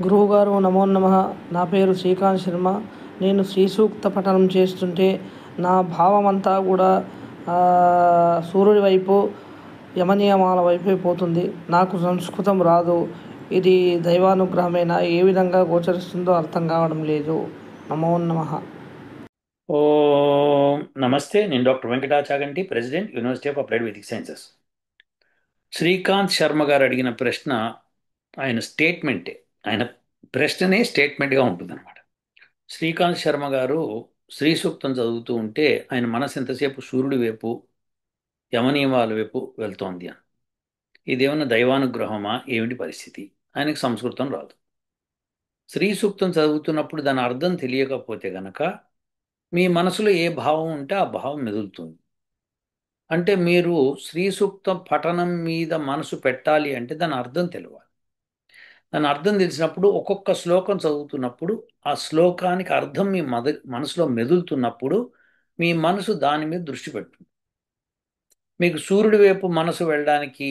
గురువుగారు నమో నమః. నా పేరు శ్రీకాంత్ శర్మ. నేను శ్రీ సూక్త పఠనం చేస్తుంటే నా భావమంతా కూడా సూర్యుడి వైపు, యమనియమాల వైపే పోతుంది. నాకు సంస్కృతం రాదు. ఇది దైవానుగ్రహమేనా? ఏ విధంగా గోచరిస్తుందో అర్థం కావడం లేదు. నమో నమః. ఓం నమస్తే. నేను doctor Venkata Chaganti, president, university of applied Vedic sciences. Srikanth Sharma గారు అడిగిన ప్రశ్న ఆయన స్టేట్మెంటే. ఆయన ప్రశ్ననే స్టేట్మెంట్గా ఉంటుందన్నమాట. శ్రీకాంత్ శర్మ గారు శ్రీ సూక్తం చదువుతూ ఉంటే ఆయన మనసు ఎంతసేపు సూర్యుడి వైపు, యమనియమాల వైపు వెళ్తోంది అని. ఇదేమన్నా దైవానుగ్రహమా? ఏమిటి పరిస్థితి? ఆయనకు సంస్కృతం రాదు. శ్రీ సూక్తం చదువుతున్నప్పుడు దాని అర్థం తెలియకపోతే గనక మీ మనసులో ఏ భావం ఉంటే ఆ భావం మెదులుతుంది. అంటే మీరు శ్రీ సూక్తం పఠనం మీద మనసు పెట్టాలి అంటే దాని అర్థం తెలియాలి. దాని అర్థం తెలిసినప్పుడు ఒక్కొక్క శ్లోకం చదువుతున్నప్పుడు ఆ శ్లోకానికి అర్థం మీ మనసులో మెదులుతున్నప్పుడు మీ మనసు దాని మీద దృష్టి పెడుతుంది. మీకు సూర్యుడి వైపు మనసు వెళ్ళడానికి,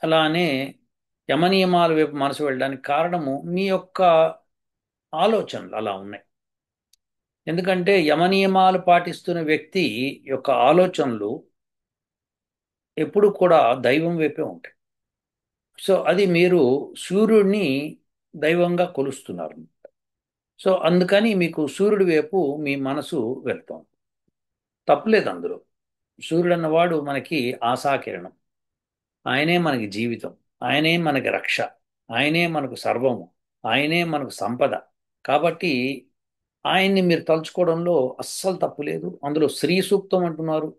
అలానే యమనియమాల వైపు మనసు వెళ్ళడానికి కారణము మీ యొక్క ఆలోచనలు అలా ఉన్నాయి. ఎందుకంటే యమనియమాలు పాటిస్తున్న వ్యక్తి యొక్క ఆలోచనలు ఎప్పుడు కూడా దైవం వైపే ఉంటాయి. సో అది మీరు సూర్యుడిని దైవంగా కొలుస్తున్నారు. సో అందుకని మీకు సూర్యుడి వైపు మీ మనసు వెళ్తాం. తప్పులేదు అందులో. సూర్యుడు అన్నవాడు మనకి ఆశాకిరణం. ఆయనే మనకి జీవితం. ఆయనే మనకి రక్ష. ఆయనే మనకు సర్వము. ఆయనే మనకు సంపద. కాబట్టి ఆయన్ని మీరు తలుచుకోవడంలో అస్సలు తప్పు లేదు. అందులో శ్రీ సూక్తం అంటున్నారు.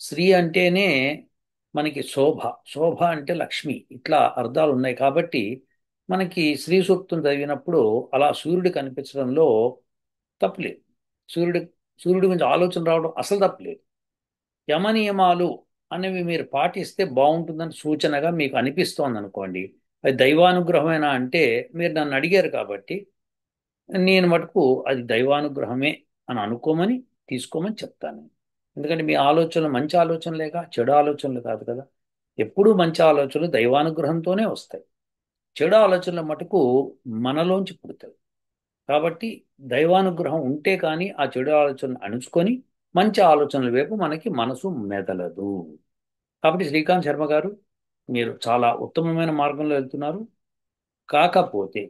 శ్రీ అంటేనే మనకి శోభ. శోభ అంటే లక్ష్మి. ఇట్లా అర్థాలు ఉన్నాయి కాబట్టి మనకి శ్రీ సూక్తం చదివినప్పుడు అలా సూర్యుడు కనిపించడంలో తప్పులేదు. సూర్యుడి సూర్యుడి గురించి ఆలోచన రావడం అసలు తప్పులేదు. యమనియమాలు అనేవి మీరు పాటిస్తే బాగుంటుందని సూచనగా మీకు అనిపిస్తోంది అనుకోండి. అది దైవానుగ్రహమేనా అంటే మీరు నన్ను అడిగారు కాబట్టి నేను మటుకు అది దైవానుగ్రహమే అని అనుకోమని, తీసుకోమని చెప్తాను. ఎందుకంటే మీ ఆలోచనలు మంచి ఆలోచనలేగా, చెడు ఆలోచనలు కాదు కదా. ఎప్పుడూ మంచి ఆలోచనలు దైవానుగ్రహంతోనే వస్తాయి. చెడు ఆలోచనల మటుకు మనలోంచి పుడతాయి. కాబట్టి దైవానుగ్రహం ఉంటే కానీ ఆ చెడు ఆలోచనలు అణుచుకొని మంచి ఆలోచనల వైపు మనకి మనసు మెదలదు. కాబట్టి శ్రీకాంత్ శర్మ గారు, మీరు చాలా ఉత్తమమైన మార్గంలో వెళ్తున్నారు. కాకపోతే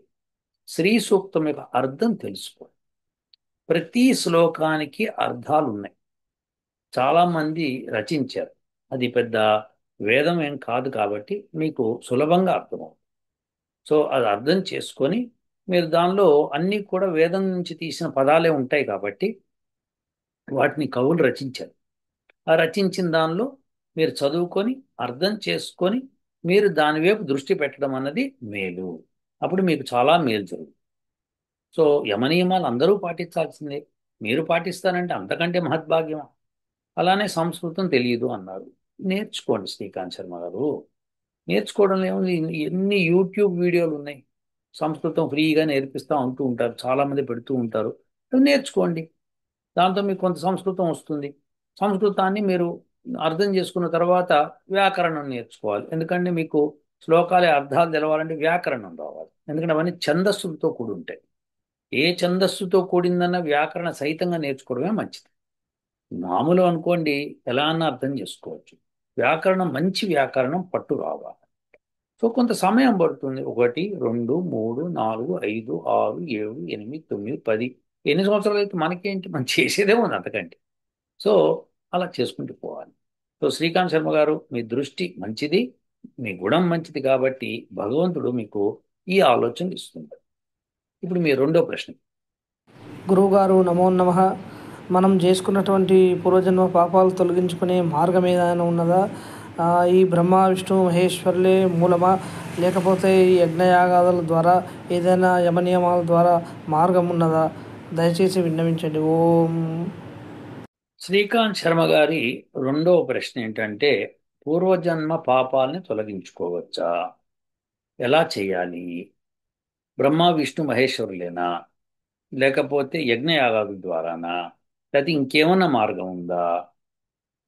శ్రీ సూక్తం యొక్క అర్థం తెలుసుకోండి. ప్రతి శ్లోకానికి అర్థాలు ఉన్నాయి. చాలా మంది రచించారు. అది పెద్ద వేదం ఏం కాదు కాబట్టి మీకు సులభంగా అర్థమవుతుంది. సో అది అర్థం చేసుకొని మీరు దానిలో అన్నీ కూడా వేదం నుంచి తీసిన పదాలే ఉంటాయి కాబట్టి వాటిని కవులు రచించారు. ఆ రచించిన దానిలో మీరు చదువుకొని అర్థం చేసుకొని మీరు దాని వైపు దృష్టి పెట్టడం అన్నది మేలు. అప్పుడు మీకు చాలా మేలు జరుగుతుంది. సో యమనియమాలు అందరూ పాటించాల్సిందే. మీరు పాటిస్తారంటే అంతకంటే మహద్భాగ్యమా? అలానే సంస్కృతం తెలియదు అన్నారు. నేర్చుకోండి శ్రీకాంత్ శర్మ గారు. నేర్చుకోవడంలో ఏముంది? ఎన్ని యూట్యూబ్ వీడియోలు ఉన్నాయి. సంస్కృతం ఫ్రీగా నేర్పిస్తూ ఉంటూ ఉంటారు. చాలామంది పెడుతూ ఉంటారు. అవి నేర్చుకోండి. దాంతో మీకు కొంత సంస్కృతం వస్తుంది. సంస్కృతాన్ని మీరు అర్థం చేసుకున్న తర్వాత వ్యాకరణం నేర్చుకోవాలి. ఎందుకంటే మీకు శ్లోకాలే అర్థాలు తెలవాలంటే వ్యాకరణం రావాలి. ఎందుకంటే అవన్నీ ఛందస్సులతో కూడి ఉంటాయి. ఏ ఛందస్సుతో కూడిందన్న వ్యాకరణ సహితంగా నేర్చుకోవడమే మంచిది. మామూలు అనుకోండి, ఎలా అన్నా అర్థం చేసుకోవచ్చు. వ్యాకరణం, మంచి వ్యాకరణం పట్టు రావాలి. సో కొంత సమయం పడుతుంది. 1, 2, 3, 4, 5, 6, 7, 8, 9, 10. ఎన్ని సంవత్సరాలు అయితే మనకేంటి, మనం చేసేదే ఉంది అంతకంటే. సో అలా చేసుకుంటూ పోవాలి. సో శ్రీకాంత్ శర్మ గారు, మీ దృష్టి మంచిది, మీ గుణం మంచిది కాబట్టి భగవంతుడు మీకు ఈ ఆలోచన ఇస్తుంది. ఇప్పుడు మీ రెండో ప్రశ్న. గురువుగారు నమో నమః. మనం చేసుకున్నటువంటి పూర్వజన్మ పాపాలు తొలగించుకునే మార్గం ఏదైనా ఉన్నదా? ఈ బ్రహ్మ విష్ణు మహేశ్వరులే మూలమా, లేకపోతే ఈ యజ్ఞయాగాదుల ద్వారా ఏదైనా యమనియమాల ద్వారా మార్గం ఉన్నదా? దయచేసి విన్నవించండి. ఓం. శ్రీకాంత్ శర్మ గారి రెండవ ప్రశ్న ఏంటంటే, పూర్వజన్మ పాపాలని తొలగించుకోవచ్చా? ఎలా చేయాలి? బ్రహ్మ విష్ణు మహేశ్వరులేనా, లేకపోతే యజ్ఞయాగాదుల ద్వారానా, లేకపోతే ఇంకేమన్నా మార్గం ఉందా?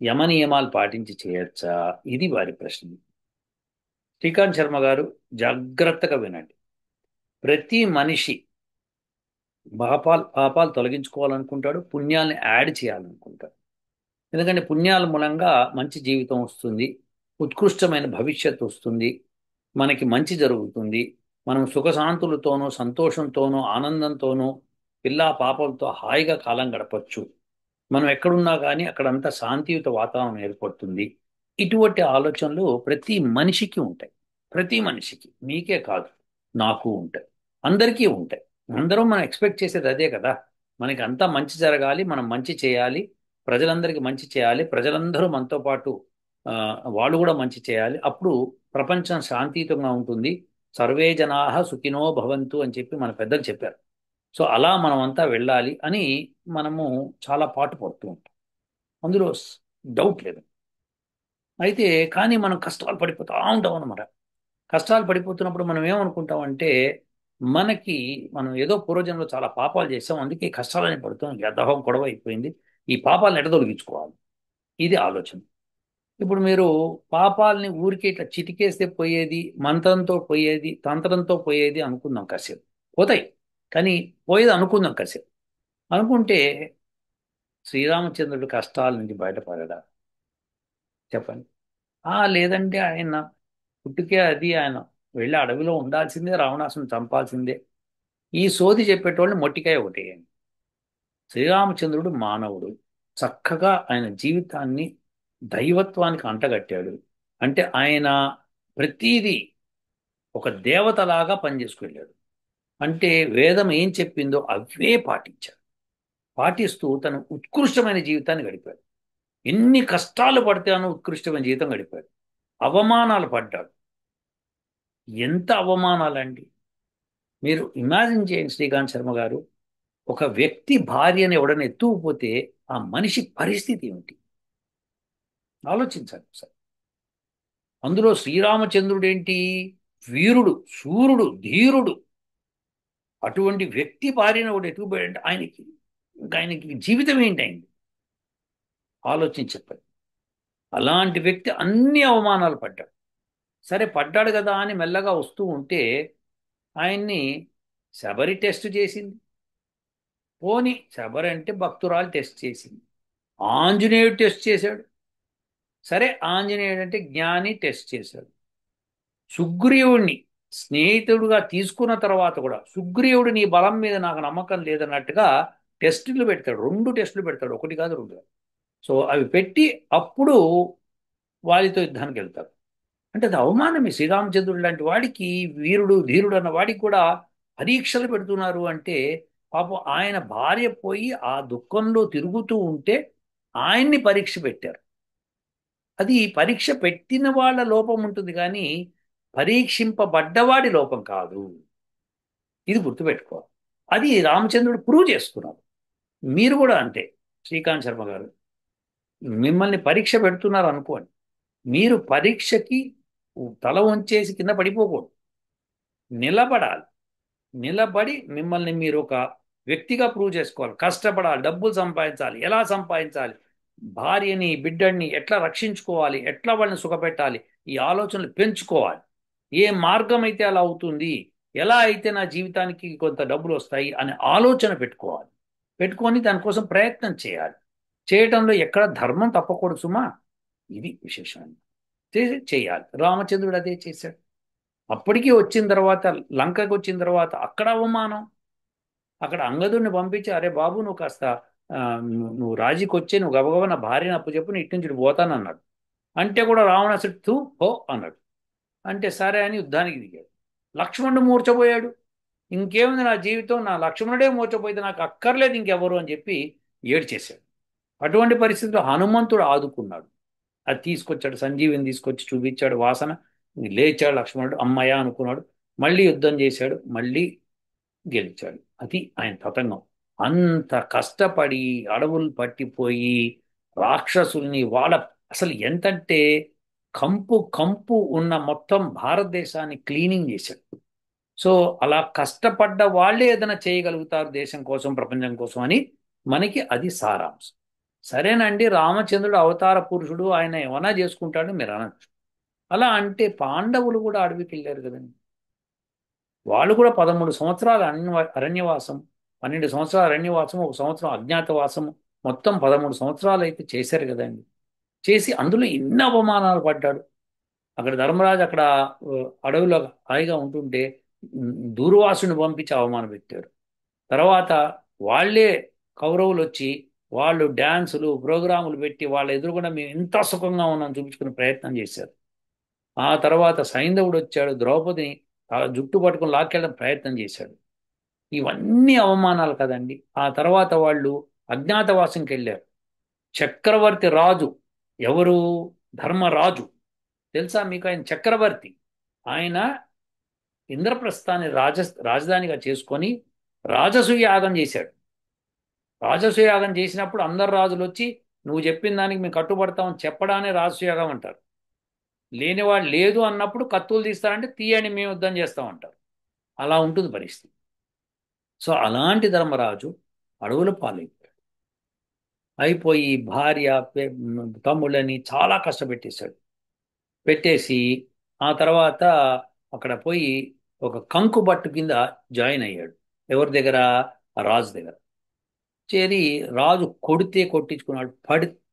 యమ నియమాలు పాటించి చేయొచ్చా? ఇది వారి ప్రశ్న. శ్రీకాంత్ శర్మ గారు, జాగ్రత్తగా వినండి. ప్రతి మనిషి పాపాలు తొలగించుకోవాలనుకుంటాడు, పుణ్యాల్ని యాడ్ చేయాలనుకుంటాడు. ఎందుకంటే పుణ్యాల మూలంగా మంచి జీవితం వస్తుంది, ఉత్కృష్టమైన భవిష్యత్తు వస్తుంది, మనకి మంచి జరుగుతుంది, మనం సుఖశాంతులతోనూ సంతోషంతోనూ ఆనందంతోనూ పిల్లా పాపలతో హాయిగా కాలం గడపచ్చు. మనం ఎక్కడున్నా కానీ అక్కడంతా శాంతియుత వాతావరణం ఏర్పడుతుంది. ఇటువంటి ఆలోచనలు ప్రతి మనిషికి ఉంటాయి. ప్రతి మనిషికి, మీకే కాదు, నాకు ఉంటాయి, అందరికీ ఉంటాయి. అందరం మనం ఎక్స్పెక్ట్ చేసేది అదే కదా. మనకి అంతా మంచి జరగాలి, మనం మంచి చేయాలి, ప్రజలందరికీ మంచి చేయాలి, ప్రజలందరూ మనతో పాటు ఆ, వాళ్ళు కూడా మంచి చేయాలి. అప్పుడు ప్రపంచం శాంతియుతంగా ఉంటుంది. సర్వే జనాః సుఖినో భవంతు అని చెప్పి మన పెద్దలు చెప్పారు. సో అలా మనమంతా వెళ్ళాలి అని మనము చాలా పాటు పడుతూ ఉంటాం. అందులో డౌట్ లేదు. అయితే కానీ మనం కష్టాలు పడిపోతూ ఉంటాం అన్నమాట. కష్టాలు పడిపోతున్నప్పుడు మనం ఏమనుకుంటామంటే, మనకి మనం ఏదో పూర్వజన్మలో చాలా పాపాలు చేసాం, అందుకే ఈ కష్టాలని పడుతాం, గదహం గొడవ అయిపోయింది, ఈ పాపాలను ఎడతొలగించుకోవాలి. ఇది ఆలోచన. ఇప్పుడు మీరు పాపాలని ఊరికే ఇట్లా చిటికేస్తే పోయేది, మంత్రంతో పోయేది, తంత్రంతో పోయేది అనుకుందాం కాసేపు. పోతాయి, కానీ పోయేది అనుకుందాం కాసేపు. అనుకుంటే శ్రీరామచంద్రుడి కష్టాల నుంచి బయటపడడా? చెప్పండి. లేదంటే ఆయన పుట్టుకే అది, ఆయన వెళ్ళి అడవిలో ఉండాల్సిందే, రావణాసుని చంపాల్సిందే, ఈ సోది చెప్పేటోళ్ళని మొట్టికాయ ఒకటేయండి. శ్రీరామచంద్రుడు మానవుడు, చక్కగా ఆయన జీవితాన్ని దైవత్వానికి అంటగట్టాడు. అంటే ఆయన ప్రతీదీ ఒక దేవతలాగా పనిచేసుకెళ్ళాడు. అంటే వేదం ఏం చెప్పిందో అవే పాటించాడు. పాటిస్తూ తన ఉత్కృష్టమైన జీవితాన్ని గడిపాడు. ఎన్ని కష్టాలు పడితేనో ఉత్కృష్టమైన జీవితం గడిపాడు. అవమానాలు పడ్డాడు. ఎంత అవమానాలండి! మీరు ఇమాజిన్ చేయండి శ్రీకాంత్ శర్మ గారు, ఒక వ్యక్తి భార్యని ఎవడని ఎత్తుకుపోతే ఆ మనిషి పరిస్థితి ఏమిటి ఆలోచించండి సార్. అందులో శ్రీరామచంద్రుడు ఏంటి, వీరుడు, శూరుడు, ధీరుడు. అటువంటి వ్యక్తి భార్యను ఒకటి ఎత్తుకుపోయాడంటే ఆయనకి ఇంకా ఆయనకి జీవితం ఏంటి అయింది ఆలోచించి చెప్పండి. అలాంటి వ్యక్తి అన్ని అవమానాలు పడ్డాడు. సరే పడ్డాడు కదా అని మెల్లగా వస్తూ ఉంటే ఆయన్ని శబరి టెస్ట్ చేసింది. పోని శబరి అంటే భక్తురాలు టెస్ట్ చేసింది. ఆంజనేయుడు టెస్ట్ చేశాడు. సరే ఆంజనేయుడు అంటే జ్ఞాని టెస్ట్ చేశాడు. సుగ్రీవుణ్ణి స్నేహితుడుగా తీసుకున్న తర్వాత కూడా సుగ్రీవుడు నీ బలం మీద నాకు నమ్మకం లేదన్నట్టుగా టెస్టులు పెడతాడు. 2 టెస్టులు పెడతాడు, ఒకటి కాదు, 2 కాదు. సో అవి పెట్టి అప్పుడు వారితో యుద్ధానికి వెళ్తారు. అంటే అది అవమానమే. శ్రీరామచంద్రుడు లాంటి వాడికి, వీరుడు ధీరుడు అన్న వాడికి కూడా పరీక్షలు పెడుతున్నారు అంటే, పాపం ఆయన భార్య పోయి ఆ దుఃఖంలో తిరుగుతూ ఉంటే ఆయన్ని పరీక్ష పెట్టారు. అది పరీక్ష పెట్టిన వాళ్ళ లోపం ఉంటుంది కానీ పరీక్షింపబడ్డవాడి లోపం కాదు. ఇది గుర్తుపెట్టుకోవాలి. అది రామచంద్రుడు ప్రూవ్ చేసుకున్నారు. మీరు కూడా అంతే. శ్రీకాంత్ శర్మ గారు, మిమ్మల్ని పరీక్ష పెడుతున్నారు అనుకోండి, మీరు పరీక్షకి తల వంచేసి కింద పడిపోకూడదు, నిలబడాలి. నిలబడి మిమ్మల్ని మీరు ఒక వ్యక్తిగా ప్రూవ్ చేసుకోవాలి. కష్టపడాలి, డబ్బులు సంపాదించాలి, ఎలా సంపాదించాలి, భార్యని బిడ్డని ఎట్లా రక్షించుకోవాలి, ఎట్లా వాళ్ళని సుఖపెట్టాలి, ఈ ఆలోచనలు పెంచుకోవాలి. ఏ మార్గం అయితే అలా అవుతుంది, ఎలా అయితే నా జీవితానికి కొంత డబ్బులు వస్తాయి అనే ఆలోచన పెట్టుకోవాలి. పెట్టుకొని దానికోసం ప్రయత్నం చేయాలి. చేయటంలో ఎక్కడ ధర్మం తప్పకూడదు సుమా. ఇది విశేషం. చేయాలి. రామచంద్రుడు అదే చేశాడు. అప్పటికి వచ్చిన తర్వాత, లంకకి వచ్చిన తర్వాత అక్కడ అవమానం. అక్కడ అంగదుడిని పంపించి, అరే బాబు నువ్వు కాస్త నువ్వు రాజీకి వచ్చి నువ్వు గబగబా నా భార్యను అప్పచెప్పు, నీ ఇటు నుంచి ఇటు పోతానన్నాడు. అంటే కూడా రావణాసుడు తూ హో అన్నాడు. అంటే సరే అని యుద్ధానికి దిగాడు. లక్ష్మణుడు మూర్చపోయాడు. ఇంకేముంది నా జీవితం, నా లక్ష్మణుడే మూర్చపోయితే నాకు అక్కర్లేదు ఇంకెవరు అని చెప్పి ఏడ్చేశాడు. అటువంటి పరిస్థితుల్లో హనుమంతుడు ఆదుకున్నాడు. అది తీసుకొచ్చాడు, సంజీవిని తీసుకొచ్చి చూపించాడు, వాసన లేచాడు. లక్ష్మణుడు అమ్మయ్య అనుకున్నాడు. మళ్ళీ యుద్ధం చేశాడు, మళ్ళీ గెలిచాడు. అది ఆయన తతంగం. అంత కష్టపడి అడవులు పట్టిపోయి రాక్షసుల్ని వాళ్ళ, అసలు ఎంతంటే కంపు కంపు ఉన్న మొత్తం భారతదేశాన్ని క్లీనింగ్ చేశాడు. సో అలా కష్టపడ్డ వాళ్ళే ఏదైనా చేయగలుగుతారు దేశం కోసం, ప్రపంచం కోసం అని మనకి అది సారాంశం. సరేనండి, రామచంద్రుడు అవతార పురుషుడు, ఆయన ఏమైనా చేసుకుంటాడు మీరు అనొచ్చు. అలా అంటే పాండవులు కూడా అడవికి వెళ్ళారు కదండి. వాళ్ళు కూడా 13 సంవత్సరాల అరణ్యవాసం, 12 సంవత్సరాల అరణ్యవాసం, ఒక సంవత్సరం అజ్ఞాతవాసం, మొత్తం 13 సంవత్సరాలు అయితే చేశారు కదండి. చేసి అందులో ఎన్ని అవమానాలు పడ్డాడు. అక్కడ ధర్మరాజు అక్కడ అడవిలో హాయిగా ఉంటుంటే దూర్వాసుని పంపించి అవమానం పెట్టారు. తర్వాత వాళ్ళే కౌరవులు వచ్చి వాళ్ళు డ్యాన్సులు ప్రోగ్రాములు పెట్టి వాళ్ళ ఎదురుగుండా మేము ఇంత సుఖంగా ఉన్నాం చూపించుకునే ప్రయత్నం చేశారు. ఆ తర్వాత సైంధవుడు వచ్చాడు, ద్రౌపదిని ఆ జుట్టు పట్టుకుని లాక్కెళ్ళడం ప్రయత్నం చేశాడు. ఇవన్నీ అవమానాలు కదండి. ఆ తర్వాత వాళ్ళు అజ్ఞాతవాసంకి వెళ్ళారు. చక్రవర్తి రాజు ఎవరు? ధర్మరాజు. తెలుసా మీకు ఆయన చక్రవర్తి? ఆయన ఇంద్రప్రస్థాన్ని రాజధానిగా చేసుకొని రాజసూయ యాగం చేశాడు. రాజసూయ యాగం చేసినప్పుడు అందరు రాజులు వచ్చి నువ్వు చెప్పిన దానికి మేము కట్టుబడతామని చెప్పడానే రాజసూయ యాగం అంటారు. లేనివాడు లేదు అన్నప్పుడు కత్తులు తీస్తారంటే తీయని మేము యుద్ధం చేస్తామంటారు. అలా ఉంటుంది పరిస్థితి. సో అలాంటి ధర్మరాజు అడవుల పాలైపోయాడు. అయిపోయి భార్య తమ్ముళ్ళని చాలా కష్టపెట్టేశాడు. పెట్టేసి ఆ తర్వాత అక్కడ పోయి ఒక కంకు బట్టు కింద జాయిన్ అయ్యాడు. ఎవరి దగ్గర? ఆ రాజు దగ్గర చేరి రాజు కొడితే కొట్టించుకున్నాడు,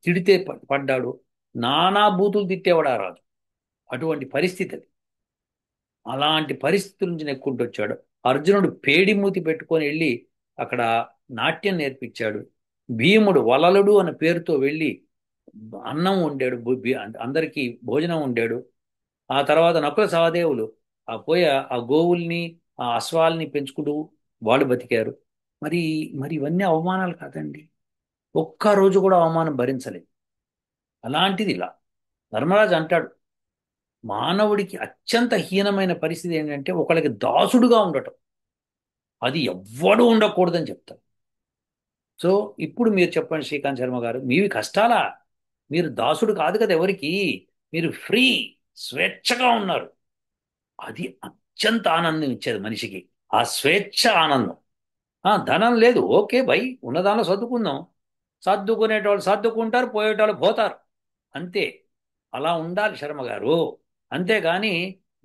తిడితే పడ్డాడు, నానా బూతులు తిట్టేవాడు ఆ రాజు. అటువంటి పరిస్థితి అది. అలాంటి పరిస్థితుల నుంచి నెక్కుంటూ వచ్చాడు. అర్జునుడు పేడి మూతి పెట్టుకొని వెళ్ళి అక్కడ నాట్యం నేర్పించాడు. భీముడు వలలుడు అనే పేరుతో వెళ్ళి అన్నం వండాడు, అందరికీ భోజనం వండాడు. ఆ తర్వాత నకుల సహదేవులు ఆ పోయి ఆ గోవుల్ని ఆ అశ్వాల్ని పెంచుకుంటూ వాళ్ళు బతికారు. మరి మరి ఇవన్నీ అవమానాలు కాదండి. ఒక్క రోజు కూడా అవమానం భరించలేదు. అలాంటిది ఇలా ధర్మరాజు అంటాడు, మానవుడికి అత్యంత హీనమైన పరిస్థితి ఏంటంటే ఒకళ్ళకి దాసుడుగా ఉండటం. అది ఎవ్వడూ ఉండకూడదని చెప్తారు. సో ఇప్పుడు మీరు చెప్పండి శ్రీకాంత్ శర్మ గారు, మీవి కష్టాలా? మీరు దాసుడు కాదు కదా ఎవరికి. మీరు ఫ్రీ, స్వేచ్ఛగా ఉన్నారు. అది అత్యంత ఆనందం ఇచ్చేది మనిషికి. ఆ స్వేచ్ఛ ఆనందం. ధనం లేదు, ఓకే బై, ఉన్నదానిలో సర్దుకుందాం. సర్దుకునేటోళ్ళు సర్దుకుంటారు, పోయేటోళ్ళు పోతారు, అంతే. అలా ఉండాలి శర్మ గారు. అంతేగాని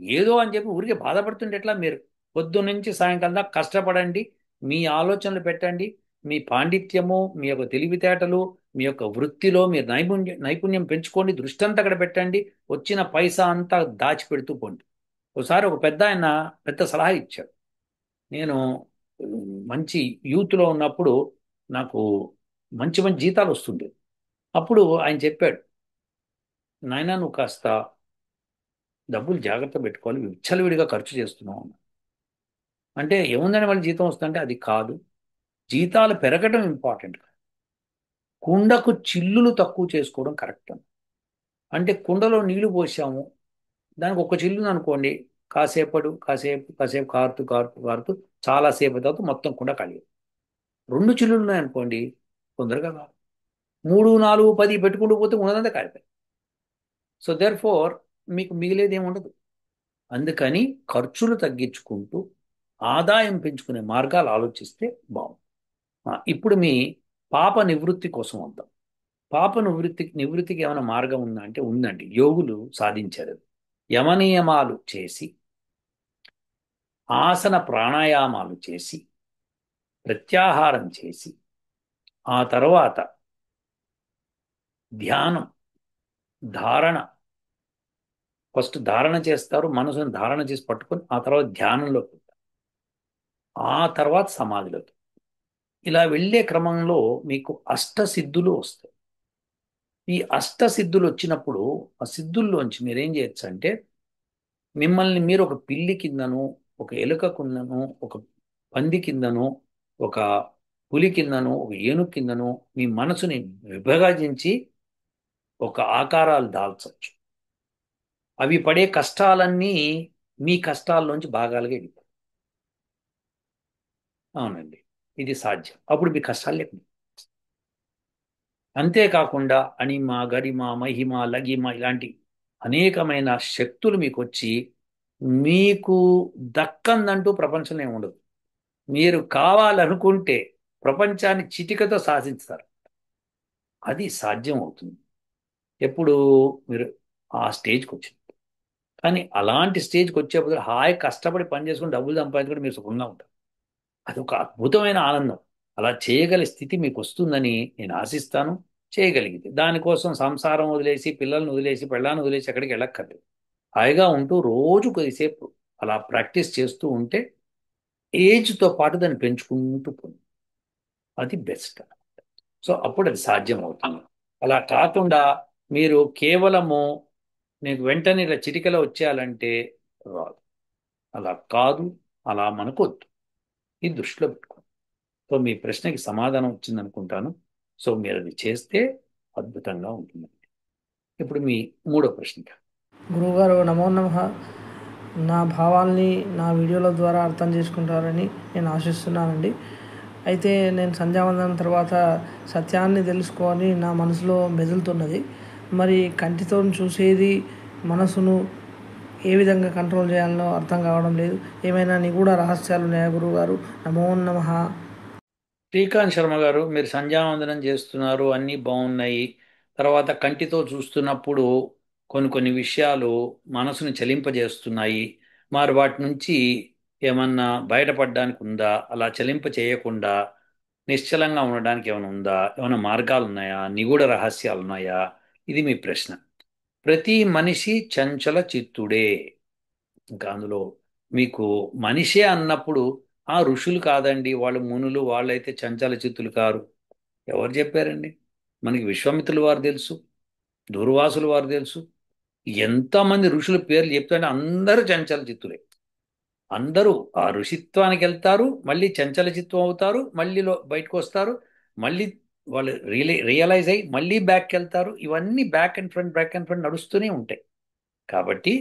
ఏదో అని చెప్పి ఊరికే బాధపడుతుంటే ఎట్లా? మీరు పొద్దున్న నుంచి సాయంకాలం దాకా కష్టపడండి, మీ ఆలోచనలు పెట్టండి, మీ పాండిత్యము, మీ యొక్క తెలివితేటలు, మీ యొక్క వృత్తిలో మీరు నైపుణ్యం పెంచుకోండి, దృష్టి అంతా అక్కడ పెట్టండి, వచ్చిన పైసా అంతా దాచిపెడుతూ పోండి. ఒకసారి ఒక పెద్ద ఆయన పెద్ద సలహా ఇచ్చాడు. నేను మంచి యూత్లో ఉన్నప్పుడు నాకు మంచి మంచి జీతాలు వస్తుండే. అప్పుడు ఆయన చెప్పాడు, నాయనా నువ్వు కాస్త డబ్బులు జాగ్రత్త పెట్టుకోవాలి, విచ్చలవిడిగా ఖర్చు చేస్తున్నావు అన్నాడు. అంటే ఏముందని వాళ్ళ జీతం వస్తుందంటే అది కాదు, జీతాలు పెరగడం ఇంపార్టెంట్. కుండకు చిల్లులు తక్కువ చేసుకోవడం కరెక్ట్. అంటే కుండలో నీళ్లు పోసాము, దానికి ఒక చిల్లు అనుకోండి, కాసేపు కాసేపు కారుతూ కారుతూ కారుతూ చాలాసేపు తర్వాత మొత్తం కుండ ఖాళీ. రెండు చిల్లులు ఉన్నాయనుకోండి, తొందరగా కాదు. 3, 4, 10 పెట్టుకుంటూ పోతే ఉన్నదంతా కాలిపోయి. సో దేర్ ఫోర్ మీకు మిగిలేది ఏముండదు. అందుకని ఖర్చులు తగ్గించుకుంటూ ఆదాయం పెంచుకునే మార్గాలు ఆలోచిస్తే బాగుంది. ఇప్పుడు మీ పాప నివృత్తి కోసం వద్దాం. పాప నివృత్తికి ఏమైనా మార్గం ఉందా అంటే ఉందండి. యోగులు సాధించారు. యమనియమాలు చేసి, ఆసన ప్రాణాయామాలు చేసి, ప్రత్యాహారం చేసి, ఆ తర్వాత ధ్యానం, ధారణ. ఫస్ట్ ధారణ చేస్తారు, మనసుని ధారణ చేసి పట్టుకొని ఆ తర్వాత ధ్యానంలోకి వెళ్తారు, ఆ తర్వాత సమాధిలోకి. ఇలా వెళ్ళే క్రమంలో మీకు అష్టసిద్ధులు వస్తాయి. ఈ అష్టసిద్ధులు వచ్చినప్పుడు ఆ సిద్ధుల్లోంచి మీరేం చేయొచ్చు అంటే, మిమ్మల్ని మీరు ఒక పిల్లి కిందను, ఒక ఎలుక కిందను, ఒక పంది కిందను, ఒక పులి కిందను, ఒక ఏనుగు కిందను మీ మనసుని విభజించి ఒక ఆకారాలు దాల్చవచ్చు. అవి పడే కష్టాలన్నీ మీ కష్టాల్లోంచి భాగాలుగా వెళ్ళిపోతాయి. అవునండి, ఇది సాధ్యం. అప్పుడు మీ కష్టాలు లేకుండా. అంతేకాకుండా అణిమ, గరిమ, మహిమ, లగిమ ఇలాంటి అనేకమైన శక్తులు మీకు వచ్చి మీకు దక్కందంటూ ప్రపంచంలో ఏమి ఉండదు. మీరు కావాలనుకుంటే ప్రపంచాన్ని చిటికతో శాసిస్తారు. అది సాధ్యం అవుతుంది ఎప్పుడు మీరు ఆ స్టేజ్కి వచ్చింది. కానీ అలాంటి స్టేజ్కి వచ్చేప్పుడు హాయి కష్టపడి పని చేసుకుని డబ్బులు సంపాదించుకుంటే మీరు సుఖంగా ఉంటారు. అదొక అద్భుతమైన ఆనందం. అలా చేయగల స్థితి మీకు వస్తుందని నేను ఆశిస్తాను. చేయగలిగితే దానికోసం సంసారం వదిలేసి, పిల్లల్ని వదిలేసి, పెళ్ళాన్ని వదిలేసి ఎక్కడికి వెళ్ళక్కర్లేదు. హాయిగా ఉంటూ రోజు కొద్దిసేపు అలా ప్రాక్టీస్ చేస్తూ ఉంటే ఏజ్తో పాటు దాన్ని పెంచుకుంటూ పోతుంది. అది బెస్ట్. సో అప్పుడు అది సాధ్యం అవుతుంది. అలా కాకుండా మీరు కేవలము నీకు వెంటనే ఇలా చిటికలో వచ్చేయాలంటే రాదు. అలా కాదు, అలా మనకొద్దు. ఇది దృష్టిలో పెట్టుకోండి. సో మీ ప్రశ్నకి సమాధానం వచ్చింది అనుకుంటాను. సో మీరు అది చేస్తే అద్భుతంగా ఉంటుంది. ఇప్పుడు మీ మూడో ప్రశ్నకి. గురువుగారు నమో నమః. నా భావాల్ని నా వీడియోల ద్వారా అర్థం చేసుకుంటారని నేను ఆశిస్తున్నానండి. అయితే నేను సంధ్యావందనం తర్వాత సత్యాన్ని తెలుసుకొని నా మనసులో మెదులుతున్నది. మరి కంటితో చూసేది మనసును ఏ విధంగా కంట్రోల్ చేయాలనో అర్థం కావడం లేదు. ఏమైనా నిగూఢ రహస్యాలు ఉన్నాయా గురువుగారు? నమో నమః. శ్రీకాంత్ శర్మ గారు, మీరు సంధ్యావందనం చేస్తున్నారు, అన్నీ బాగున్నాయి. తర్వాత కంటితో చూస్తున్నప్పుడు కొన్ని కొన్ని విషయాలు మనసుని చలింపజేస్తున్నాయి. మరి వాటి నుంచి ఏమన్నా బయటపడడానికి ఉందా? అలా చలింప చేయకుండా నిశ్చలంగా ఉండడానికి ఏమైనా ఉందా? ఏమైనా మార్గాలు ఉన్నాయా? నిగూఢ రహస్యాలు ఉన్నాయా? ఇది మీ ప్రశ్న. ప్రతి మనిషి చంచల చిత్తుడే. ఇంకా అందులో మీకు మనిషే అన్నప్పుడు ఆ ఋషులు కాదండి, వాళ్ళు మునులు, వాళ్ళైతే చంచల చిత్తులు కారు. ఎవరు చెప్పారండి? మనకి విశ్వామిత్రులు వారు తెలుసు, దూర్వాసులు వారు తెలుసు. ఎంతమంది ఋషుల పేర్లు చెప్తుంటే అందరూ చంచల చిత్తులే. అందరూ ఆ ఋషిత్వానికి వెళ్తారు, మళ్ళీ చంచల చిత్తం అవుతారు, మళ్ళీ బయటకు వస్తారు, మళ్ళీ వాళ్ళు రియలైజ్ అయ్యి మళ్ళీ బ్యాక్కి వెళ్తారు. ఇవన్నీ బ్యాక్ అండ్ ఫ్రంట్ నడుస్తూనే ఉంటాయి. కాబట్టి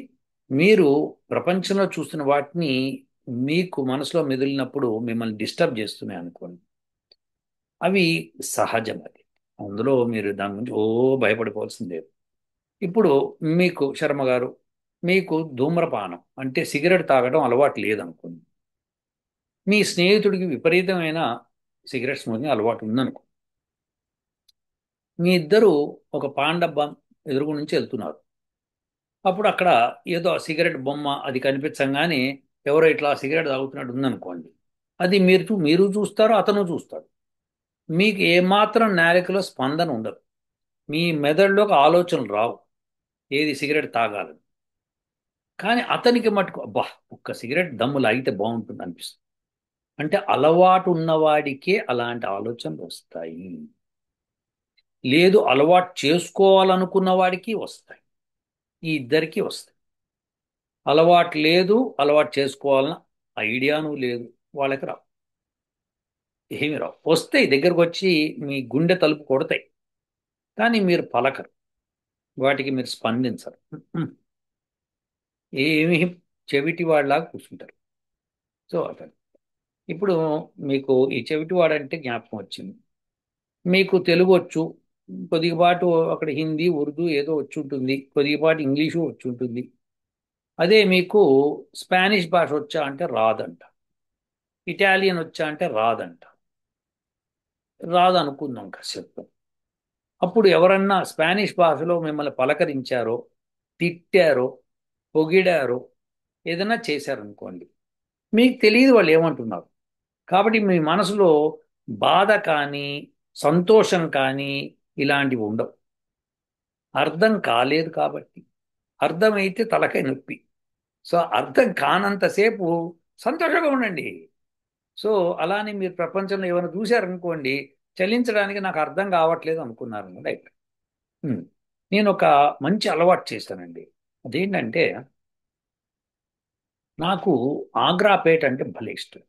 మీరు ప్రపంచంలో చూస్తున్న వాటిని మీకు మనసులో మెదిలినప్పుడు మిమ్మల్ని డిస్టర్బ్ చేస్తున్నాయి అనుకోండి. అవి సహజం. అది అందులో మీరు దాని గురించి భయపడిపోవాల్సింది లేదు. ఇప్పుడు మీకు శర్మ గారు, మీకు ధూమ్రపానం అంటే సిగరెట్ తాగడం అలవాటు లేదనుకోండి. మీ స్నేహితుడికి విపరీతమైన సిగరెట్ స్మోకింగ్ అలవాటు ఉందనుకో. మీ ఇద్దరు ఒక పాన్ డబ్బా ఎదురుగు నుంచి వెళ్తున్నారు. అప్పుడు అక్కడ ఏదో సిగరెట్ బొమ్మ అది కనిపించగానే ఎవరో ఇట్లా సిగరెట్ తాగుతున్నట్టు ఉందనుకోండి. అది మీరు చూస్తారు, అతను చూస్తాడు. మీకు ఏమాత్రం నాలికలో స్పందన ఉండదు. మీ మెదడులోకి ఆలోచనలు రావు ఏది సిగరెట్ తాగాలని. కానీ అతనికి మటుకు అబ్బా, ఒక్క సిగరెట్ దమ్ము లాగితే బాగుంటుంది అనిపిస్తుంది. అంటే అలవాటు ఉన్నవాడికే అలాంటి ఆలోచనలు వస్తాయి. లేదు, అలవాటు చేసుకోవాలనుకున్న వాడికి వస్తాయి. ఈ ఇద్దరికీ వస్తాయి. అలవాటు లేదు, అలవాటు చేసుకోవాలన్న ఐడియాను లేదు, వాళ్ళకి రావు. ఏమి రావు. వస్తాయి, దగ్గరకు వచ్చి మీ గుండె తలుపు కొడతాయి. కానీ మీరు పలకరు, వాటికి మీరు స్పందించరు. ఉమ్. ఏమి చెవిటి వాళ్ళలాగా కూర్చుంటారు. సో అతను ఇప్పుడు మీకు ఈ చెవిటి వాడంటే జ్ఞాపకం వచ్చింది. మీకు తెలుగు వచ్చు, కొద్దిపాటు అక్కడ హిందీ ఉర్దూ ఏదో వచ్చి ఉంటుంది, కొద్దిపాటు ఇంగ్లీషు వచ్చి ఉంటుంది. అదే మీకు స్పానిష్ భాష వచ్చా అంటే రాదంట. ఇటాలియన్ వచ్చా అంటే రాదంట. రాదనుకుందాం కాసేపు. అప్పుడు ఎవరన్నా స్పానిష్ భాషలో మిమ్మల్ని పలకరించారో, తిట్టారో, పొగిడారో, ఏదైనా చేశారనుకోండి, మీకు తెలియదు వాళ్ళు ఏమంటున్నారు. కాబట్టి మీ మనసులో బాధ కానీ, సంతోషం కానీ ఇలాంటివి ఉండవు. అర్థం కాలేదు కాబట్టి. అర్థమైతే తలకాయ నొప్పి. సో అర్థం కానంతసేపు సంతోషంగా ఉండండి. సో అలానే మీరు ప్రపంచంలో ఏమైనా చూశారనుకోండి, చలించడానికి నాకు అర్థం కావట్లేదు అనుకున్నారు రైట్. నేను ఒక మంచి అలవాటు చేశానండి. అదేంటంటే, నాకు ఆగ్రాపేట అంటే భలే ఇష్టం.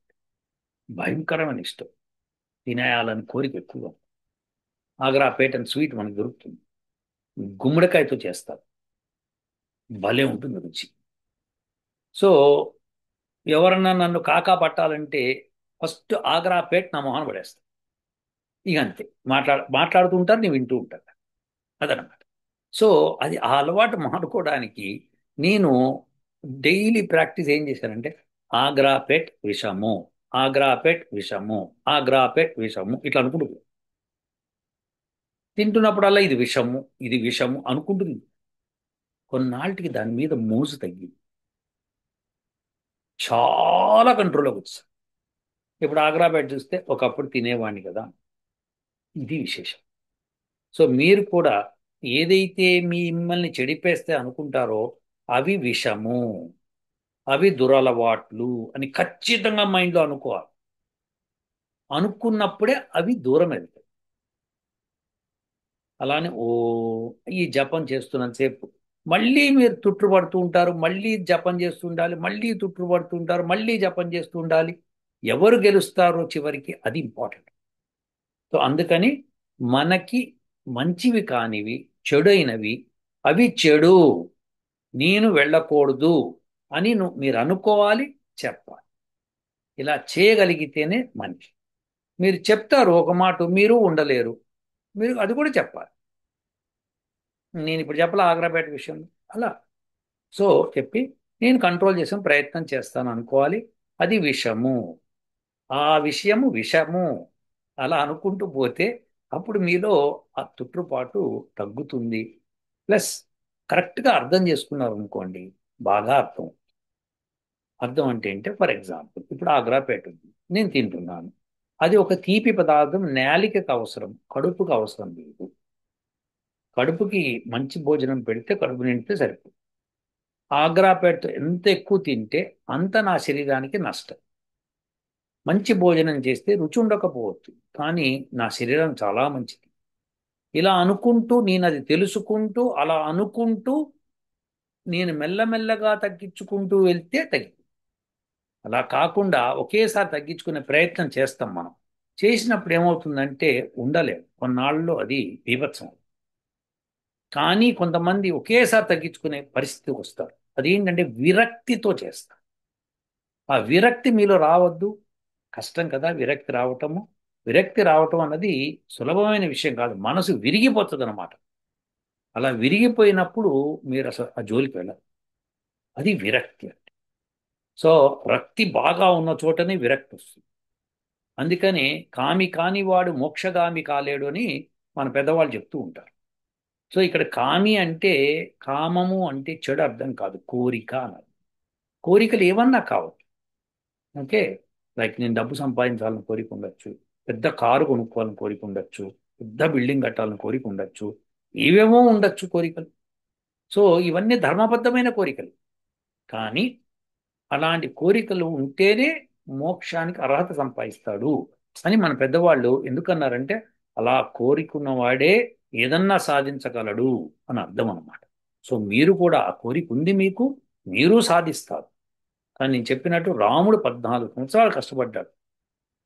భయంకరమైన ఇష్టం. తినేయాలని కోరిక ఎక్కువగా. ఆగ్రాపేట అని స్వీట్ మనకు దొరుకుతుంది. గుమ్మడికాయతో చేస్తారు. భలే ఉంటుంది రుచి. సో ఎవరన్నా నన్ను కాకా పట్టాలంటే ఫస్ట్ ఆగ్రాపేట్ నా మొహన పడేస్తాను. ఇక అంతే. మాట్లాడుతూ ఉంటారు, నేను వింటూ ఉంటాను. అదనమాట. సో అది ఆ అలవాటు మానుకోవడానికి నేను డైలీ ప్రాక్టీస్ ఏం చేశానంటే, ఆగ్రాపేట్ విషము, ఆగ్రాపేట్ విషము, ఆగ్రాపేట్ విషము ఇట్లా అనుకుంటుంది. తింటున్నప్పుడల్లా ఇది విషము, ఇది విషము అనుకుంటుంది. కొన్నాళ్ళకి దాని మీద మోజు తగ్గి చాలా కంట్రోల్లోకి వచ్చాను. ఇప్పుడు ఆగ్రాబేట్ చూస్తే ఒకప్పుడు తినేవాడిని కదా. ఇది విశేషం. సో మీరు కూడా ఏదైతే మిమ్మల్ని చెడిపేస్తే అనుకుంటారో అవి విషము, అవి దురలవాట్లు అని ఖచ్చితంగా మైండ్లో అనుకోవాలి. అనుకున్నప్పుడే అవి దూరం వెళ్తాయి. అలానే ఈ జపం చేస్తున్నంతసేపు మళ్ళీ మీరు తుట్టుపడుతూ ఉంటారు, మళ్ళీ జపం చేస్తూ ఉండాలి, మళ్ళీ తుట్టుపడుతూ ఉంటారు, మళ్ళీ జపం చేస్తూ ఉండాలి. ఎవరు గెలుస్తారో చివరికి అది ఇంపార్టెంట్. సో అందుకని మనకి మంచివి కానివి, చెడైనవి, అవి చెడు, నేను వెళ్ళకూడదు అని మీరు అనుకోవాలి, చెప్పాలి. ఇలా చేయగలిగితేనే మనిషి. మీరు చెప్తారు ఒక మాట, మీరు ఉండలేరు, మీరు అది కూడా చెప్పాలి. నేను ఇప్పుడు చెప్పాలి ఆగ్రాపేట విషయం అలా. సో చెప్పి నేను కంట్రోల్ చేసిన ప్రయత్నం చేస్తాను అనుకోవాలి. అది విషము, ఆ విషయము విషము అలా అనుకుంటూ పోతే అప్పుడు మీలో ఆ తుట్టుపాటు తగ్గుతుంది. ప్లస్ కరెక్ట్గా అర్థం చేసుకున్నారు అనుకోండి, బాగా అర్థం. అర్థం అంటే ఏంటంటే ఫర్ ఎగ్జాంపుల్ ఇప్పుడు ఆగ్రాపేట ఉంది, నేను తింటున్నాను. అది ఒక తీపి పదార్థం, నేలికకు అవసరం, కడుపుకు అవసరం లేదు. కడుపుకి మంచి భోజనం పెడితే కడుపు నిండితే సరిపోతుంది. ఆగ్రాపేట ఎంత ఎక్కువ తింటే అంత నా శరీరానికి నష్టం. మంచి భోజనం చేస్తే రుచి ఉండకపోవచ్చు, కానీ నా శరీరం చాలా మంచిది. ఇలా అనుకుంటూ నేను అది తెలుసుకుంటూ అలా అనుకుంటూ నేను మెల్లమెల్లగా తగ్గించుకుంటూ వెళ్తే అలా కాకుండా ఒకేసారి తగ్గించుకునే ప్రయత్నం చేస్తాం మనం. చేసినప్పుడు ఏమవుతుందంటే ఉండలేం, కొన్నాళ్ళలో అది బీభత్సం. కానీ కొంతమంది ఒకేసారి తగ్గించుకునే పరిస్థితికి వస్తారు. అదేంటంటే విరక్తితో చేస్తారు. ఆ విరక్తి మీలో రావద్దు. కష్టం కదా విరక్తి రావటము. విరక్తి రావటం అన్నది సులభమైన విషయం కాదు, మనసు విరిగిపోతుంది అనమాట. అలా విరిగిపోయినప్పుడు మీరు అసలు ఆ జోలికి వెళ్ళరు. అది విరక్తి అంటే. సో రక్తి బాగా ఉన్న చోటనే విరక్తి వస్తుంది. అందుకని కామి కానివాడు మోక్షగామి కాలేడు అని మన పెద్దవాళ్ళు చెప్తూ ఉంటారు. సో ఇక్కడ కామి అంటే కామము అంటే చెడు అర్థం కాదు, కోరిక అన్నది. కోరికలు ఏమన్నా కావచ్చు. ఓకే, లైక్ నేను డబ్బు సంపాదించాలని కోరిక ఉండొచ్చు, పెద్ద కారు కొనుక్కోవాలని కోరిక ఉండొచ్చు, పెద్ద బిల్డింగ్ కట్టాలని కోరిక ఉండొచ్చు, ఏవేమో ఉండొచ్చు కోరికలు. సో ఇవన్నీ ధర్మబద్ధమైన కోరికలు. కానీ అలాంటి కోరికలు ఉంటేనే మోక్షానికి అర్హత సంపాదిస్తాడు అని మన పెద్దవాళ్ళు ఎందుకన్నారంటే అలా కోరికున్న వాడే ఏదన్నా సాధించగలడు అని అర్థం అన్నమాట. సో మీరు కూడా ఆ కోరిక ఉంది మీకు, మీరు సాధిస్తారు. కానీ నేను చెప్పినట్టు రాముడు 14 సంవత్సరాలు కష్టపడ్డాడు.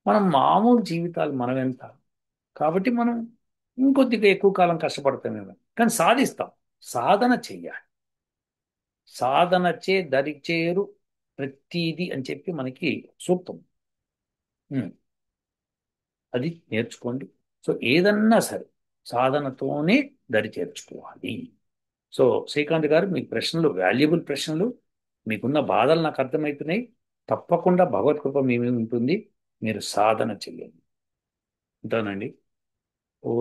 మనం మామూలు జీవితాలు మనం ఎంత, కాబట్టి మనం ఇంకొద్దిగా ఎక్కువ కాలం కష్టపడతామేమో కానీ సాధిస్తాం. సాధన చెయ్యాలి. సాధనచే దరిచేరు ప్రతీది అని చెప్పి మనకి సూక్తం. ఉమ్, అది నేర్చుకోండి. సో ఏదన్నా సరే సాధనతోనే దరి చేర్చుకోవాలి. సో శ్రీకాంత్ గారు మీ ప్రశ్నలు వాల్యుబుల్ ప్రశ్నలు, మీకున్న బాధలు నాకు అర్థమవుతున్నాయి. తప్పకుండా భగవత్కృప మీ మీద ఉంటుంది. మీరు సాధన చెయ్యండి. ఉంటానండి. ఓ